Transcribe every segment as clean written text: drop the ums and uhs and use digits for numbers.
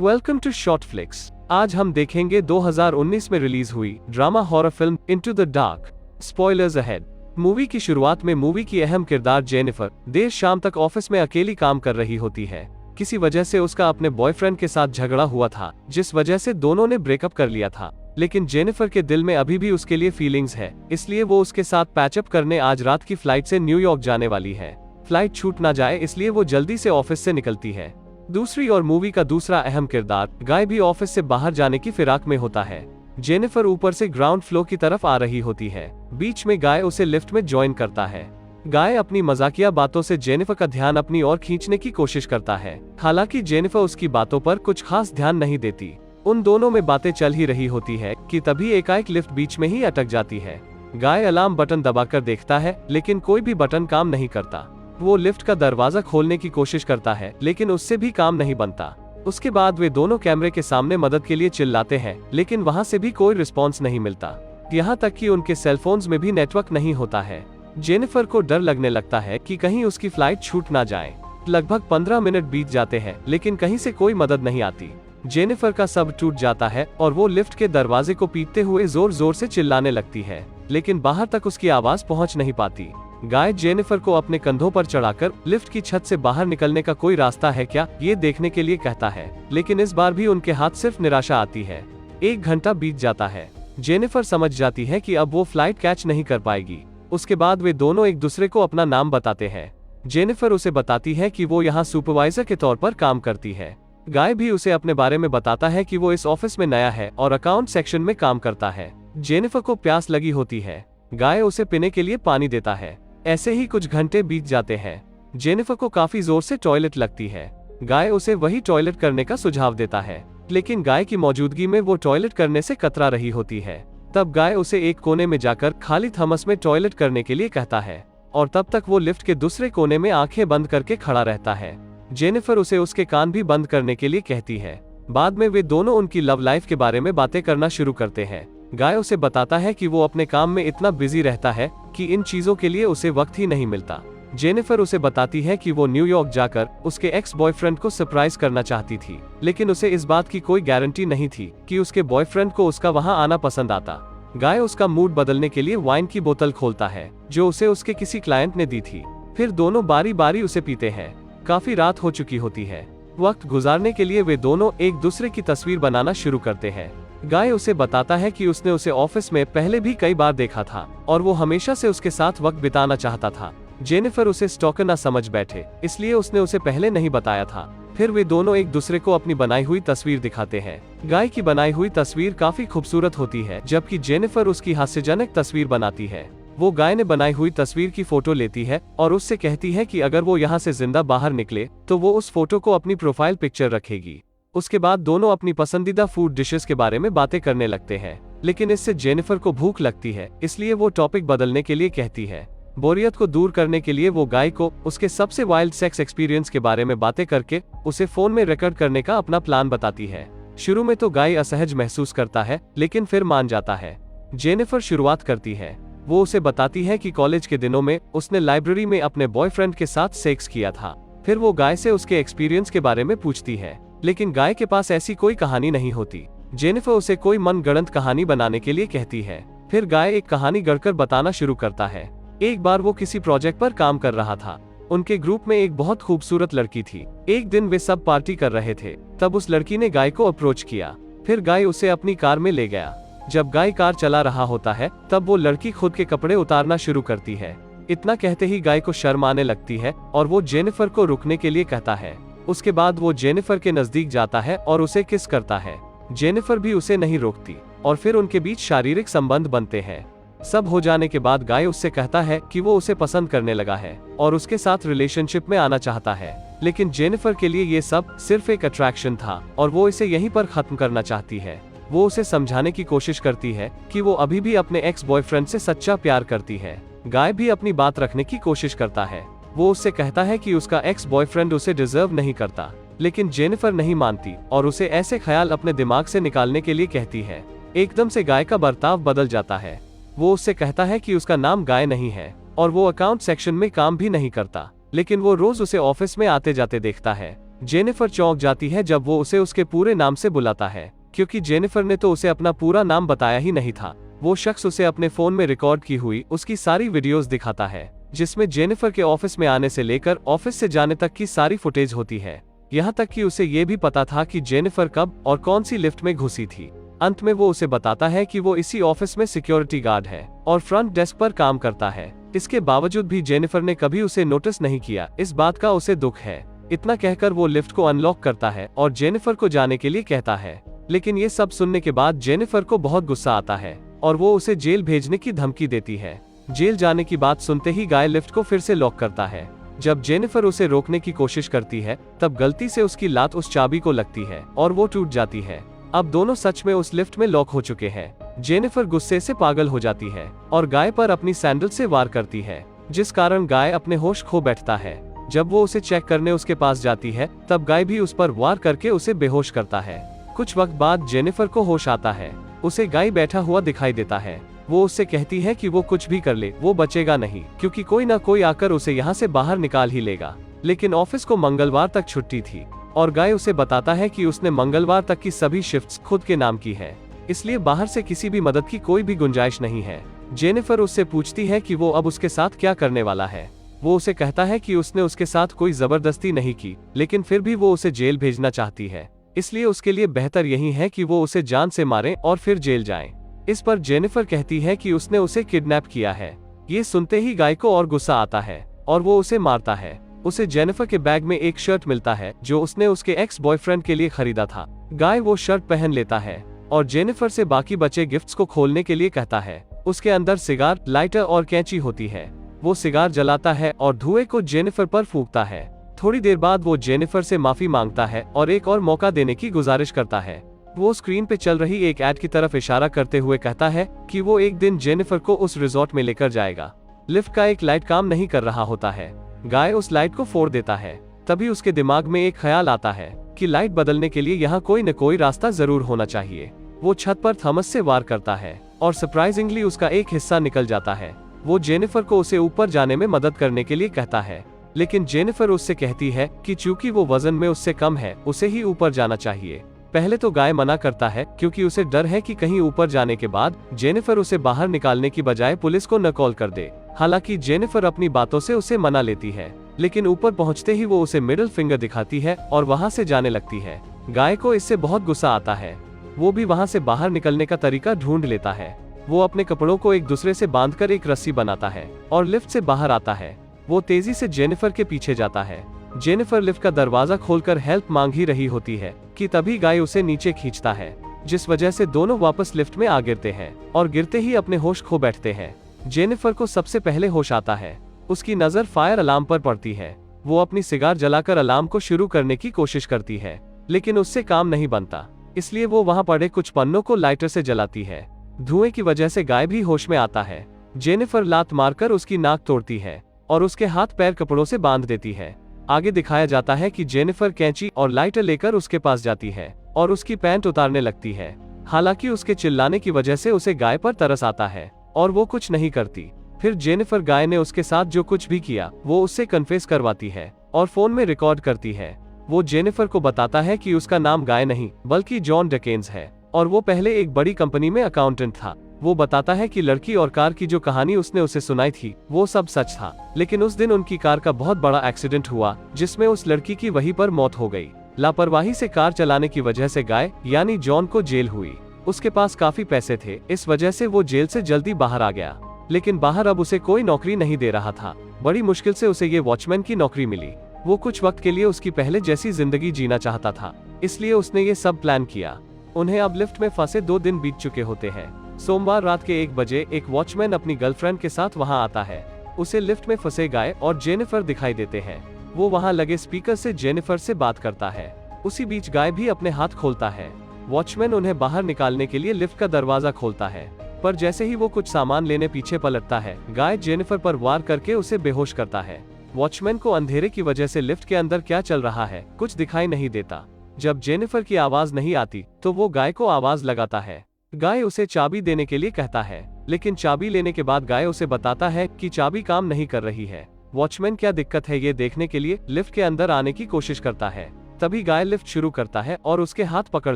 Welcome to short flix. आज हम देखेंगे 2019 में रिलीज हुई drama horror film into the dark. Spoilers ahead. Movie की शुरुआत में मूवी की अहम किरदार जेनिफर देर शाम तक ऑफिस में अकेली काम कर रही होती है। किसी वजह से उसका अपने बॉयफ्रेंड के साथ झगड़ा हुआ था, जिस वजह से दोनों ने ब्रेकअप कर लिया था। लेकिन जेनिफर के दिल में अभी भी उसके लिए फीलिंग्स है, इसलिए वो उसके साथ पैचअप करने आज रात की फ्लाइट से न्यूयॉर्क जाने वाली है। फ्लाइट छूट ना जाए इसलिए वो जल्दी से ऑफिस से निकलती है। दूसरी ओर मूवी का दूसरा अहम किरदार गाय भी ऑफिस से बाहर जाने की फिराक में होता है। जेनिफर ऊपर से ग्राउंड फ्लोर की तरफ आ रही होती है। बीच में गाय उसे लिफ्ट में ज्वाइन करता है। गाय अपनी मजाकिया बातों से जेनिफर का ध्यान अपनी ओर खींचने की कोशिश करता है। हालांकि जेनिफर उसकी बातों पर कुछ खास ध्यान नहीं देती। उन दोनों में बातें चल ही रही होती है कि तभी एकाएक लिफ्ट बीच में ही अटक जाती है। गाय अलार्म बटन दबाकर देखता है, लेकिन कोई भी बटन काम नहीं करता। वो लिफ्ट का दरवाजा खोलने की कोशिश करता है, लेकिन उससे भी काम नहीं बनता। उसके बाद वे दोनों कैमरे के सामने मदद के लिए चिल्लाते हैं, लेकिन वहां से भी कोई रिस्पॉन्स नहीं मिलता। यहाँ तक कि उनके सेलफोन्स में भी नेटवर्क नहीं होता है। जेनिफर को डर लगने लगता है कि कहीं उसकी फ्लाइट छूट ना जाए। लगभग 15 मिनट बीत जाते हैं, लेकिन कहीं से कोई मदद नहीं आती। जेनिफर का सब टूट जाता है और वो लिफ्ट के दरवाजे को पीटते हुए जोर जोर से चिल्लाने लगती है, लेकिन बाहर तक उसकी आवाज पहुंच नहीं पाती। गाय जेनिफर को अपने कंधों पर चढ़ाकर लिफ्ट की छत से बाहर निकलने का कोई रास्ता है क्या, ये देखने के लिए कहता है, लेकिन इस बार भी उनके हाथ सिर्फ निराशा आती है। 1 घंटा बीत जाता है। जेनिफर समझ जाती है कि अब वो फ्लाइट कैच नहीं कर पाएगी। उसके बाद वे दोनों एक दूसरे को अपना नाम बताते हैं। जेनिफर उसे बताती है कि वो यहाँ सुपरवाइजर के तौर पर काम करती है। गाय भी उसे अपने बारे में बताता है कि वो इस ऑफिस में नया है और अकाउंट सेक्शन में काम करता है। जेनिफर को प्यास लगी होती है। गाय उसे पीने के लिए पानी देता है। ऐसे ही कुछ घंटे बीत जाते हैं। जेनिफर को काफी जोर से टॉयलेट लगती है। गाय उसे वही टॉयलेट करने का सुझाव देता है, लेकिन गाय की मौजूदगी में वो टॉयलेट करने से कतरा रही होती है। तब गाय उसे एक कोने में जाकर खाली थमस में टॉयलेट करने के लिए कहता है, और तब तक वो लिफ्ट के दूसरे कोने में आंखें बंद करके खड़ा रहता है। जेनिफर उसे उसके कान भी बंद करने के लिए कहती है। बाद में वे दोनों उनकी लव लाइफ के बारे में बातें करना शुरू करते हैं। गाय उसे बताता है कि वो अपने काम में इतना बिजी रहता है कि इन चीजों के लिए उसे वक्त ही नहीं मिलता। जेनिफर उसे बताती है कि वो न्यूयॉर्क जाकर उसके एक्स बॉयफ्रेंड को सरप्राइज करना चाहती थी, लेकिन उसे इस बात की कोई गारंटी नहीं थी कि उसके बॉयफ्रेंड को उसका वहां आना पसंद आता। गाय उसका मूड बदलने के लिए वाइन की बोतल खोलता है, जो उसे उसके किसी क्लाइंट ने दी थी। फिर दोनों बारी बारी उसे पीते हैं। काफी रात हो चुकी होती है। वक्त गुजारने के लिए वे दोनों एक दूसरे की तस्वीर बनाना शुरू करते हैं। गाय उसे बताता है कि उसने उसे ऑफिस में पहले भी कई बार देखा था और वो हमेशा से उसके साथ वक्त बिताना चाहता था। जेनिफर उसे स्टॉकर न समझ बैठे, इसलिए उसने उसे पहले नहीं बताया था। फिर वे दोनों एक दूसरे को अपनी बनाई हुई तस्वीर दिखाते हैं। गाय की बनाई हुई तस्वीर काफी खूबसूरत होती है, जबकि जेनिफर उसकी हास्यजनक तस्वीर बनाती है। वो गाय ने बनाई हुई तस्वीर की फोटो लेती है और उससे कहती है कि अगर वो यहाँ से जिंदा बाहर निकले तो वो उस फोटो को अपनी प्रोफाइल पिक्चर रखेगी। उसके बाद दोनों अपनी पसंदीदा फूड डिशेस के बारे में बातें करने लगते हैं, लेकिन इससे जेनिफर को भूख लगती है, इसलिए वो टॉपिक बदलने के लिए कहती है। बोरियत को दूर करने के लिए वो गाय को उसके सबसे वाइल्ड सेक्स एक्सपीरियंस के बारे में बातें करके उसे फोन में रिकॉर्ड करने का अपना प्लान बताती है। शुरू में तो गाय असहज महसूस करता है, लेकिन फिर मान जाता है। जेनिफर शुरुआत करती है। वो उसे बताती है कि कॉलेज के दिनों में उसने लाइब्रेरी में अपने बॉयफ्रेंड के साथ सेक्स किया था। फिर वो गाय से उसके एक्सपीरियंस के बारे में पूछती है, लेकिन गाय के पास ऐसी कोई कहानी नहीं होती। जेनिफर उसे कोई मनगढ़ंत कहानी बनाने के लिए कहती है। फिर गाय एक कहानी गढ़कर बताना शुरू करता है। एक बार वो किसी प्रोजेक्ट पर काम कर रहा था। उनके ग्रुप में एक बहुत खूबसूरत लड़की थी। एक दिन वे सब पार्टी कर रहे थे, तब उस लड़की ने गाय को अप्रोच किया। फिर गाय उसे अपनी कार में ले गया। जब गाय कार चला रहा होता है, तब वो लड़की खुद के कपड़े उतारना शुरू करती है। इतना कहते ही गाय को शर्म आने लगती है और वो जेनिफर को रुकने के लिए कहता है। उसके बाद वो जेनिफर के नजदीक जाता है और उसे किस करता है। जेनिफर भी उसे नहीं रोकती और फिर उनके बीच शारीरिक संबंध बनते हैं। सब हो जाने के बाद गाय उससे कहता है कि वो उसे पसंद करने लगा है और उसके साथ रिलेशनशिप में आना चाहता है, लेकिन जेनिफर के लिए ये सब सिर्फ एक अट्रैक्शन था और वो इसे यहीं पर खत्म करना चाहती है। वो उसे समझाने की कोशिश करती है कि वो अभी भी अपने एक्स बॉयफ्रेंड से सच्चा प्यार करती है। गाय भी अपनी बात रखने की कोशिश करता है। वो उससे कहता है कि उसका एक्स बॉयफ्रेंड उसे डिजर्व नहीं करता, लेकिन जेनिफर नहीं मानती और उसे ऐसे ख्याल अपने दिमाग से निकालने के लिए कहती है। एकदम से गाय का बर्ताव बदल जाता है। वो उससे कहता है कि उसका नाम गाय नहीं है और वो अकाउंट सेक्शन में काम भी नहीं करता, लेकिन वो रोज उसे ऑफिस में आते जाते देखता है। जेनिफर चौंक जाती है जब वो उसे उसके पूरे नाम से बुलाता है, क्योंकि जेनिफर ने तो उसे अपना पूरा नाम बताया ही नहीं था। वो शख्स उसे अपने फोन में रिकॉर्ड की हुई उसकी सारी वीडियोस दिखाता है, जिसमें जेनिफर के ऑफिस में आने से लेकर ऑफिस से जाने तक की सारी फुटेज होती है। यहाँ तक कि उसे ये भी पता था कि जेनिफर कब और कौन सी लिफ्ट में घुसी थी। अंत में वो उसे बताता है कि वो इसी ऑफिस में सिक्योरिटी गार्ड है और फ्रंट डेस्क पर काम करता है। इसके बावजूद भी जेनिफर ने कभी उसे नोटिस नहीं किया, इस बात का उसे दुख है। इतना कहकर वो लिफ्ट को अनलॉक करता है और जेनिफर को जाने के लिए कहता है। लेकिन ये सब सुनने के बाद जेनिफर को बहुत गुस्सा आता है और वो उसे जेल भेजने की धमकी देती है। जेल जाने की बात सुनते ही गाय लिफ्ट को फिर से लॉक करता है। जब जेनिफर उसे रोकने की कोशिश करती है, तब गलती से उसकी लात उस चाबी को लगती है और वो टूट जाती है। अब दोनों सच में उस लिफ्ट में लॉक हो चुके हैं। जेनिफर गुस्से से पागल हो जाती है और गाय पर अपनी सैंडल से वार करती है, जिस कारण गाय अपने होश खो बैठता है। जब वो उसे चेक करने उसके पास जाती है, तब गाय भी उस पर वार करके उसे बेहोश करता है। कुछ वक्त बाद जेनिफर को होश आता है। उसे गाय बैठा हुआ दिखाई देता है। वो उससे कहती है कि वो कुछ भी कर ले, वो बचेगा नहीं, क्योंकि कोई ना कोई आकर उसे यहाँ से बाहर निकाल ही लेगा। लेकिन ऑफिस को मंगलवार तक छुट्टी थी और गाय उसे बताता है कि उसने मंगलवार तक की सभी शिफ्ट्स खुद के नाम की है, इसलिए बाहर से किसी भी मदद की कोई भी गुंजाइश नहीं है। जेनिफर उससे पूछती है कि वो अब उसके साथ क्या करने वाला है। वो उसे कहता है कि उसने उसके साथ कोई जबरदस्ती नहीं की, लेकिन फिर भी वो उसे जेल भेजना चाहती है, इसलिए उसके लिए बेहतर यही है कि वो उसे जान से मारें और फिर जेल जाएं। इस पर जेनिफर कहती है कि उसने उसे किडनैप किया है। ये सुनते ही गाय को और गुस्सा आता है और वो उसे मारता है। उसे जेनिफर के बैग में एक शर्ट मिलता है जो उसने उसके एक्स बॉयफ्रेंड के लिए खरीदा था। गाय वो शर्ट पहन लेता है और जेनिफर से बाकी बचे गिफ्ट्स को खोलने के लिए कहता है। उसके अंदर सिगार, लाइटर और कैंची होती है। वो सिगार जलाता है और धुएं को जेनिफर पर फूंकता है। थोड़ी देर बाद वो जेनिफर से माफी मांगता है और एक और मौका देने की गुजारिश करता है। वो स्क्रीन पे चल रही एक ऐड की तरफ इशारा करते हुए कहता है कि वो एक दिन जेनिफर को उस रिजॉर्ट में लेकर जाएगा। लिफ्ट का एक लाइट काम नहीं कर रहा होता है। गाय उस लाइट को फोड़ देता है। तभी उसके दिमाग में एक ख्याल आता है कि लाइट बदलने के लिए यहाँ कोई न कोई रास्ता जरूर होना चाहिए। वो छत पर थॉमस से वार करता है और सरप्राइजिंगली उसका एक हिस्सा निकल जाता है। वो जेनिफर को उसे ऊपर जाने में मदद करने के लिए कहता है, लेकिन जेनिफर उससे कहती है कि चूंकि वो वजन में उससे कम है, उसे ही ऊपर जाना चाहिए। पहले तो गाय मना करता है, क्योंकि उसे डर है कि कहीं ऊपर जाने के बाद जेनिफर उसे बाहर निकालने की बजाय पुलिस को न कॉल कर दे। हालांकि जेनिफर अपनी बातों से उसे मना लेती है, लेकिन ऊपर पहुंचते ही वो उसे मिडिल फिंगर दिखाती है और वहां से जाने लगती है। गाय को इससे बहुत गुस्सा आता है। वो भी वहां से बाहर निकलने का तरीका ढूंढ लेता है। वो अपने कपड़ों को एक दूसरे से बांधकर एक रस्सी बनाता है और लिफ्ट से बाहर आता है। वो तेजी से जेनिफर के पीछे जाता है। जेनिफर लिफ्ट का दरवाजा खोलकर हेल्प मांग ही रही होती है कि तभी गाय उसे नीचे खींचता है, जिस वजह से दोनों वापस लिफ्ट में आ गिरते हैं और गिरते ही अपने होश खो बैठते हैं। जेनिफर को सबसे पहले होश आता है। उसकी नजर फायर अलार्म पर पड़ती है। वो अपनी सिगार जलाकर अलार्म को शुरू करने की कोशिश करती है, लेकिन उससे काम नहीं बनता, इसलिए वो वहां पड़े कुछ पन्नों को लाइटर से जलाती है। धुएं की वजह से गाय भी होश में आता है। जेनिफर लात मारकर उसकी नाक तोड़ती है और उसके हाथ पैर कपड़ों से बांध देती है। आगे दिखाया जाता है कि जेनिफर कैंची और लाइटर लेकर उसके पास जाती है और उसकी पैंट उतारने लगती है। हालांकि उसके चिल्लाने की वजह से उसे गाय पर तरस आता है और वो कुछ नहीं करती। फिर जेनिफर गाय ने उसके साथ जो कुछ भी किया वो उससे कन्फेस करवाती है और फोन में रिकॉर्ड करती है। वो जेनिफर को बताता है कि उसका नाम गाय नहीं बल्कि जॉन डकेन्स है और वो पहले एक बड़ी कंपनी में अकाउंटेंट था। वो बताता है कि लड़की और कार की जो कहानी उसने उसे सुनाई थी वो सब सच था, लेकिन उस दिन उनकी कार का बहुत बड़ा एक्सीडेंट हुआ जिसमें उस लड़की की वहीं पर मौत हो गई। लापरवाही से कार चलाने की वजह से गाय यानी जॉन को जेल हुई। उसके पास काफी पैसे थे, इस वजह से वो जेल से जल्दी बाहर आ गया, लेकिन बाहर अब उसे कोई नौकरी नहीं दे रहा था। बड़ी मुश्किल से उसे ये वॉचमैन की नौकरी मिली। वो कुछ वक्त के लिए उसकी पहले जैसी जिंदगी जीना चाहता था, इसलिए उसने ये सब प्लान किया। उन्हें अब लिफ्ट में फंसे 2 दिन बीत चुके होते हैं। सोमवार रात के 1 बजे एक वॉचमैन अपनी गर्लफ्रेंड के साथ वहां आता है। उसे लिफ्ट में फंसे गाय और जेनिफर दिखाई देते हैं। वो वहां लगे स्पीकर से जेनिफर से बात करता है। उसी बीच गाय भी अपने हाथ खोलता है। वॉचमैन उन्हें बाहर निकालने के लिए लिफ्ट का दरवाजा खोलता है, पर जैसे ही वो कुछ सामान लेने पीछे पलटता है, गाय जेनिफर पर वार करके उसे बेहोश करता है। वॉचमैन को अंधेरे की वजह से लिफ्ट के अंदर क्या चल रहा है कुछ दिखाई नहीं देता। जब जेनिफर की आवाज नहीं आती तो वो गाय को आवाज लगाता है। गाय उसे चाबी देने के लिए कहता है, लेकिन चाबी लेने के बाद गाय उसे बताता है कि चाबी काम नहीं कर रही है। वॉचमैन क्या दिक्कत है ये देखने के लिए लिफ्ट के अंदर आने की कोशिश करता है। तभी गाय लिफ्ट शुरू करता है और उसके हाथ पकड़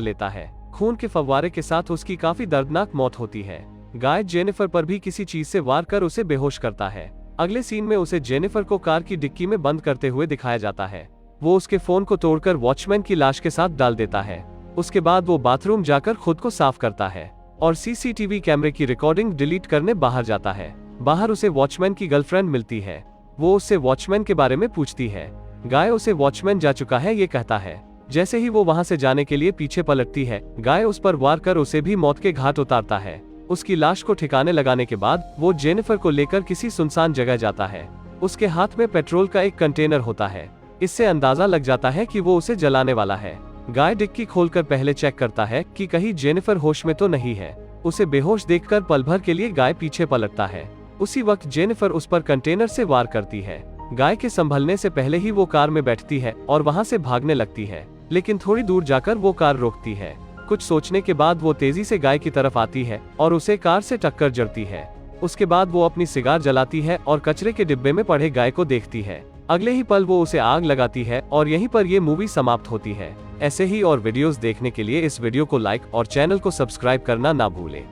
लेता है। खून के फव्वारे के साथ उसकी काफी दर्दनाक मौत होती है। गाय जेनिफर पर भी किसी चीज से वार कर उसे बेहोश करता है। अगले सीन में उसे जेनिफर को कार की डिक्की में बंद करते हुए दिखाया जाता है। वो उसके फोन को तोड़कर वॉचमैन की लाश के साथ डाल देता है। उसके बाद वो बाथरूम जाकर खुद को साफ करता है और सीसीटीवी कैमरे की रिकॉर्डिंग डिलीट करने बाहर जाता है। बाहर उसे वॉचमैन की गर्लफ्रेंड मिलती है। वो उससे वॉचमैन के बारे में पूछती है। गाय उसे वॉचमैन जा चुका है ये कहता है। जैसे ही वो वहां से जाने के लिए पीछे पलटती है, गाय उस पर वार कर उसे भी मौत के घाट उतारता है। उसकी लाश को ठिकाने लगाने के बाद वो जेनिफर को लेकर किसी सुनसान जगह जाता है। उसके हाथ में पेट्रोल का एक कंटेनर होता है। इससे अंदाजा लग जाता है कि वो उसे जलाने वाला है। गाय डिक्की खोलकर पहले चेक करता है कि कहीं जेनिफर होश में तो नहीं है। उसे बेहोश देखकर पल भर के लिए गाय पीछे पलटता है। उसी वक्त जेनिफर उस पर कंटेनर से वार करती है। गाय के संभलने से पहले ही वो कार में बैठती है और वहां से भागने लगती है, लेकिन थोड़ी दूर जाकर वो कार रोकती है। कुछ सोचने के बाद वो तेजी से गाय की तरफ आती है और उसे कार से टक्कर जड़ती है। उसके बाद वो अपनी सिगार जलाती है और कचरे के डिब्बे में पड़े गाय को देखती है। अगले ही पल वो उसे आग लगाती है और यहीं पर ये मूवी समाप्त होती है। ऐसे ही और वीडियोस देखने के लिए इस वीडियो को लाइक और चैनल को सब्सक्राइब करना ना भूलें।